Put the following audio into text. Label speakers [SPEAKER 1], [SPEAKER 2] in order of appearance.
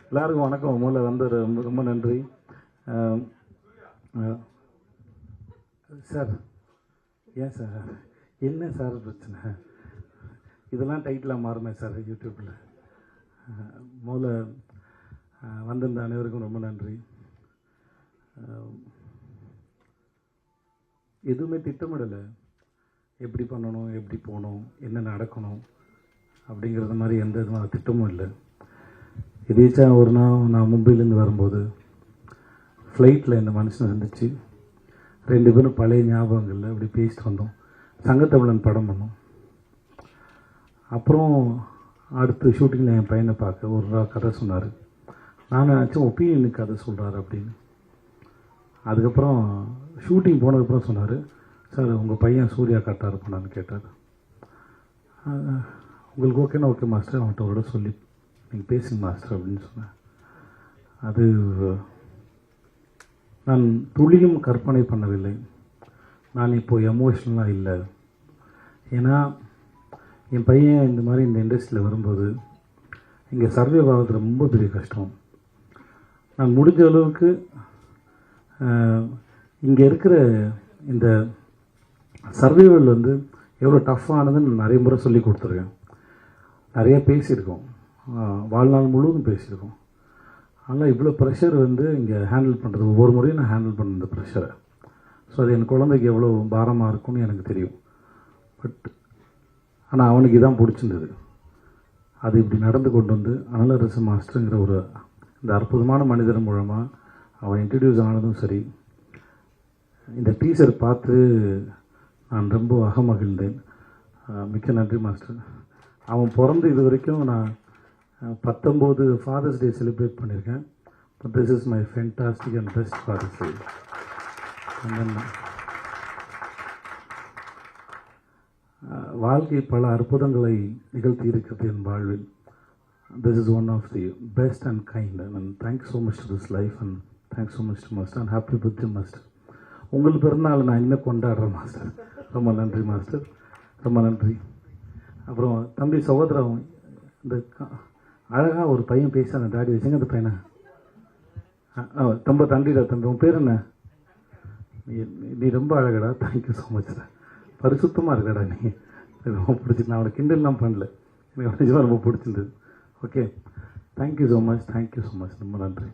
[SPEAKER 1] எல்லாருக்கும் வணக்கம். முதல்ல வந்து ரொம்ப ரொம்ப நன்றி சார். ஏன் சார், என்ன சார் பிரச்சனை? இதெல்லாம் டைட்டிலாக மாறுமே சார் யூடியூப்பில். முதல்ல வந்திருந்த அனைவருக்கும் ரொம்ப நன்றி. எதுவுமே திட்டமிடலை, எப்படி பண்ணணும், எப்படி போகணும், என்ன நடக்கணும் அப்படிங்கிறது மாதிரி எந்த விதமான திட்டமும் இல்லை. எதேச்சா ஒரு நாள் நான் மும்பையிலேருந்து வரும்போது ஃப்ளைட்டில் இந்த மனுஷனை சந்திச்சு 2 பேரும் பழைய ஞாபகங்களில் அப்படி பேசிட்டு வந்தோம். சங்கத்தமிழன் படம் பண்ணோம். அப்புறம் அடுத்து ஷூட்டிங்கில் என் பையனை பார்க்க ஒரு நாள் கதை சொன்னார். நான் நினச்சேன் ஒப்பீனியனுக்கு கதை சொல்கிறாரு அப்படின்னு. அதுக்கப்புறம் ஷூட்டிங் போனதுக்கப்புறம் சொன்னார், சார் உங்கள் பையன் சூர்யா கரெக்டாக இருப்பானான்னு கேட்டார். உங்களுக்கு ஓகேனா ஓகே மாஸ்டர், அவன்கிட்ட ஒரு சொல்லி நீங்கள் பேசுங்க மாஸ்டர் அப்படின்னு சொன்னேன். அது நான் துளியும் கற்பனை பண்ணவில்லை. நான் இப்போது எமோஷ்னலாக இல்லை. ஏன்னா என் பையன் இந்த மாதிரி இந்த இண்டஸ்ட்ரியில் வரும்போது இங்கே சர்வே ஆகிறது ரொம்ப பெரிய கஷ்டம். நான் முடிஞ்ச அளவுக்கு இங்கே இருக்கிற இந்த சர்வைவல் வந்து எவ்வளோ டஃப்பானதுன்னு நிறைய முறை சொல்லி கொடுத்துருக்கேன். நிறைய பேசியிருக்கோம், வாழ்நாள் முழுவதும் பேசியிருக்கோம். ஆனால் இவ்வளோ ப்ரெஷர் வந்து இங்கே ஹேண்டில் பண்ணுறது, ஒவ்வொரு முறையும் நான் ஹேண்டில் பண்ண இந்த ப்ரெஷரை. ஸோ அது என் குழந்தைக்கு எவ்வளோ பாரமாக இருக்கும்னு எனக்கு தெரியும். பட் ஆனால் அவனுக்கு இதான் பிடிச்சிருந்தது. அது இப்படி நடந்து கொண்டு வந்து அனலரசு மாஸ்டருங்கிற ஒரு இந்த அற்புதமான மனிதர் மூலமாக அவன் இன்ட்ரடியூஸ் ஆனதும் சரி, இந்த டீசர் பார்த்து நான் ரொம்ப அகமகிழ்ந்தேன். மிக்க நன்றி மாஸ்டர். அவன் பிறந்து இது வரைக்கும் நான் 19 ஃபாதர்ஸ் டே செலிப்ரேட் பண்ணியிருக்கேன். But this is my fantastic and best father's day. வாழ்க்கை பல அற்புதங்களை நிகழ்த்தி இருக்கிறது என் வாழ்வில். This is one of the best and kind and thanks so much to this life and thanks so much to master and happy birthday master. உங்கள் பிறந்தநாள் நான் இன்னும் கொண்டாடுறேன் மாஸ்டர். ரொம்ப நன்றி மாஸ்டர், ரொம்ப நன்றி. அப்புறம் தம்பி சகோதரம், இந்த அழகாக ஒரு பையன் பேச அந்த தாடி வச்சுங்க. அந்த பையனை ரொம்ப தண்டிடா தம்பி. உன் பேர் என்ன? நீ ரொம்ப அழகடா. Thank you so much sir. பரிசுத்தமாக இருக்கடா நீ. ரொம்ப பிடிச்சிட்டு, நான் அவனை கிண்டல்லாம் பண்ணல, எனக்கு நிஜமாக ரொம்ப பிடிச்சிருந்தது. Okay, thank you so much, thank you so much, ரொம்ப நன்றி.